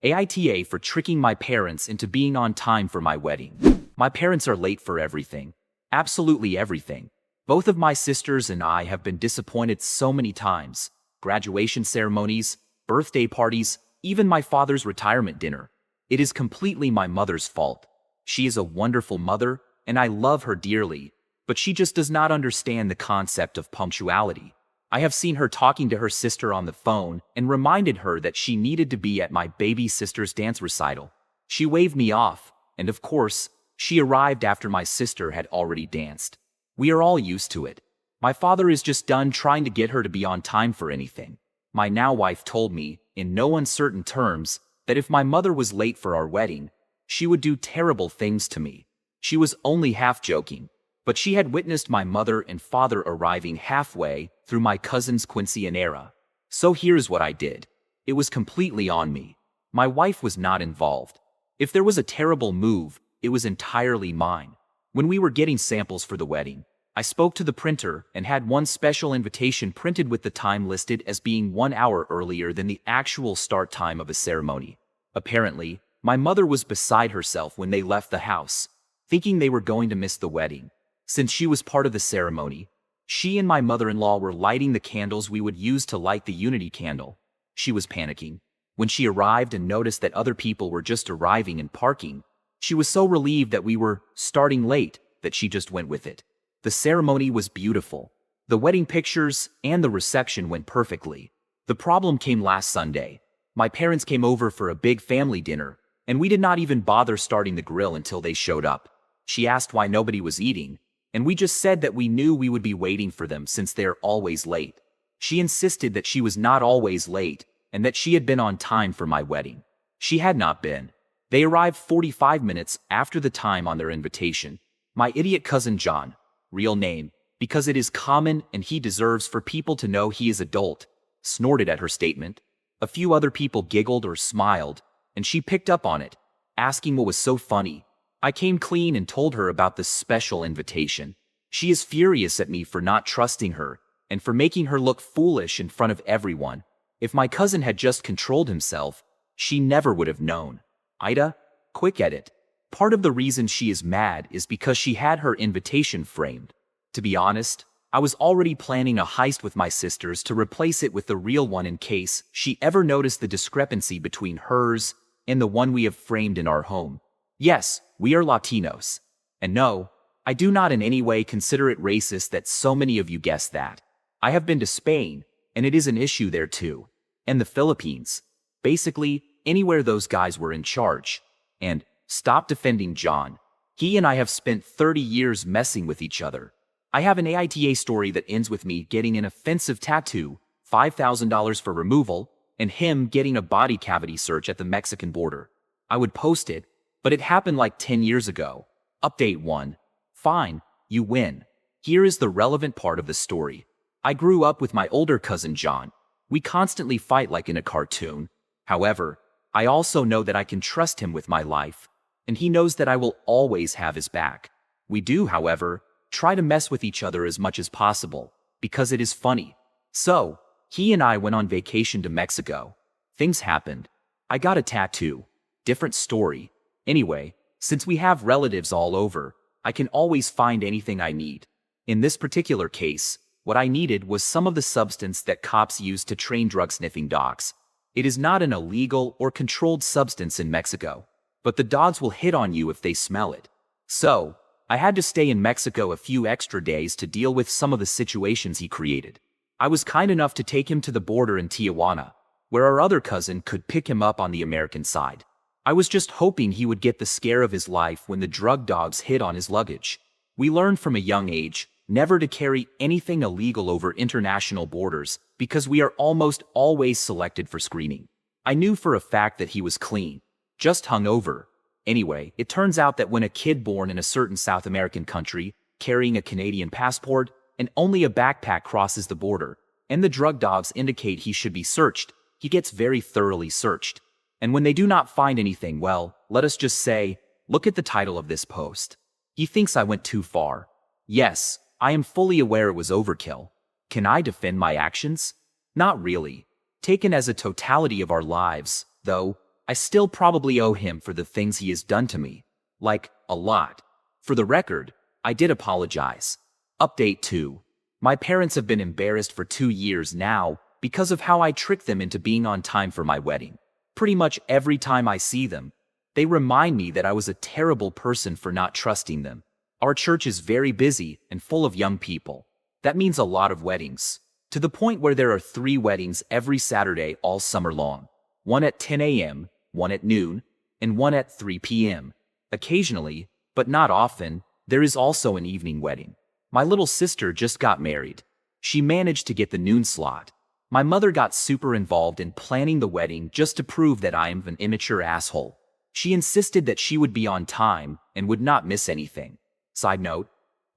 AITA for tricking my parents into being on time for my wedding. My parents are late for everything. Absolutely everything. Both of my sisters and I have been disappointed so many times. Graduation ceremonies, birthday parties, even my father's retirement dinner. It is completely my mother's fault. She is a wonderful mother, and I love her dearly, but she just does not understand the concept of punctuality. I have seen her talking to her sister on the phone and reminded her that she needed to be at my baby sister's dance recital. She waved me off, and of course, she arrived after my sister had already danced. We are all used to it. My father is just done trying to get her to be on time for anything. My now wife told me, in no uncertain terms, that if my mother was late for our wedding, she would do terrible things to me. She was only half joking, but she had witnessed my mother and father arriving halfway through my cousins Quincy and Era. So here's what I did. It was completely on me. My wife was not involved. If there was a terrible move, it was entirely mine. When we were getting samples for the wedding, I spoke to the printer and had one special invitation printed with the time listed as being 1 hour earlier than the actual start time of a ceremony. Apparently, my mother was beside herself when they left the house, thinking they were going to miss the wedding. Since she was part of the ceremony, she and my mother-in-law were lighting the candles we would use to light the unity candle. She was panicking. When she arrived and noticed that other people were just arriving and parking, she was so relieved that we were starting late that she just went with it. The ceremony was beautiful. The wedding pictures and the reception went perfectly. The problem came last Sunday. My parents came over for a big family dinner, and we did not even bother starting the grill until they showed up. She asked why nobody was eating, and we just said that we knew we would be waiting for them since they're always late. She insisted that she was not always late and that she had been on time for my wedding. She had not been. They arrived 45 minutes after the time on their invitation. My idiot cousin John, real name, because it is common and he deserves for people to know he is adult, snorted at her statement. A few other people giggled or smiled, and she picked up on it, asking what was so funny. I came clean and told her about this special invitation. She is furious at me for not trusting her and for making her look foolish in front of everyone. If my cousin had just controlled himself, she never would have known. AITA, quick edit. Part of the reason she is mad is because she had her invitation framed. To be honest, I was already planning a heist with my sisters to replace it with the real one in case she ever noticed the discrepancy between hers and the one we have framed in our home. Yes, we are Latinos. And no, I do not in any way consider it racist that so many of you guessed that. I have been to Spain, and it is an issue there too. And the Philippines. Basically, anywhere those guys were in charge. And stop defending John. He and I have spent 30 years messing with each other. I have an AITA story that ends with me getting an offensive tattoo, $5,000 for removal, and him getting a body cavity search at the Mexican border. I would post it, but it happened like 10 years ago. Update 1. Fine, you win. Here is the relevant part of the story. I grew up with my older cousin John. We constantly fight like in a cartoon. However, I also know that I can trust him with my life, and he knows that I will always have his back. We do, however, try to mess with each other as much as possible, because it is funny. So, he and I went on vacation to Mexico. Things happened. I got a tattoo. Different story. Anyway, since we have relatives all over, I can always find anything I need. In this particular case, what I needed was some of the substance that cops use to train drug-sniffing dogs. It is not an illegal or controlled substance in Mexico, but the dogs will hit on you if they smell it. So, I had to stay in Mexico a few extra days to deal with some of the situations he created. I was kind enough to take him to the border in Tijuana, where our other cousin could pick him up on the American side. I was just hoping he would get the scare of his life when the drug dogs hit on his luggage. We learned from a young age never to carry anything illegal over international borders because we are almost always selected for screening. I knew for a fact that he was clean, just hungover. Anyway, it turns out that when a kid born in a certain South American country, carrying a Canadian passport, and only a backpack crosses the border, and the drug dogs indicate he should be searched, he gets very thoroughly searched. And when they do not find anything, well, let us just say, look at the title of this post. He thinks I went too far. Yes, I am fully aware it was overkill. Can I defend my actions? Not really. Taken as a totality of our lives, though, I still probably owe him for the things he has done to me. Like, a lot. For the record, I did apologize. Update 2. My parents have been embarrassed for 2 years now because of how I tricked them into being on time for my wedding. Pretty much every time I see them, they remind me that I was a terrible person for not trusting them. Our church is very busy and full of young people. That means a lot of weddings, to the point where there are 3 weddings every Saturday all summer long. One at 10 a.m., one at noon, and one at 3 p.m. Occasionally, but not often, there is also an evening wedding. My little sister just got married. She managed to get the noon slot. My mother got super involved in planning the wedding just to prove that I am an immature asshole. She insisted that she would be on time and would not miss anything. Side note,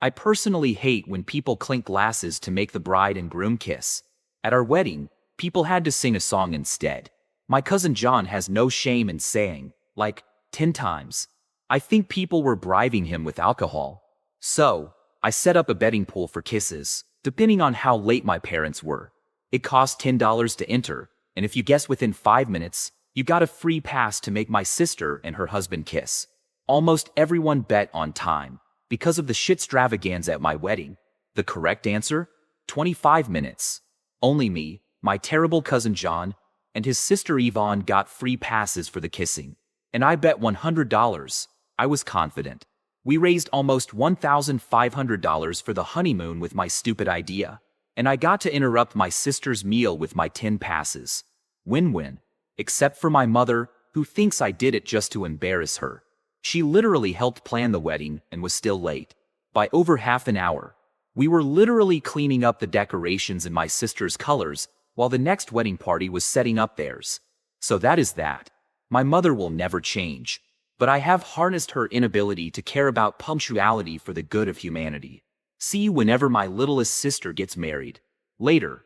I personally hate when people clink glasses to make the bride and groom kiss. At our wedding, people had to sing a song instead. My cousin John has no shame in saying, like, 10 times. I think people were bribing him with alcohol. So, I set up a betting pool for kisses, depending on how late my parents were. It cost $10 to enter, and if you guess within 5 minutes, you got a free pass to make my sister and her husband kiss. Almost everyone bet on time, because of the shitstravagans at my wedding. The correct answer? 25 minutes. Only me, my terrible cousin John, and his sister Yvonne got free passes for the kissing. And I bet $100. I was confident. We raised almost $1,500 for the honeymoon with my stupid idea. And I got to interrupt my sister's meal with my 10 passes. Win-win. Except for my mother, who thinks I did it just to embarrass her. She literally helped plan the wedding and was still late. By over half an hour. We were literally cleaning up the decorations in my sister's colors while the next wedding party was setting up theirs. So that is that. My mother will never change. But I have harnessed her inability to care about punctuality for the good of humanity. See you whenever my littlest sister gets married. Later.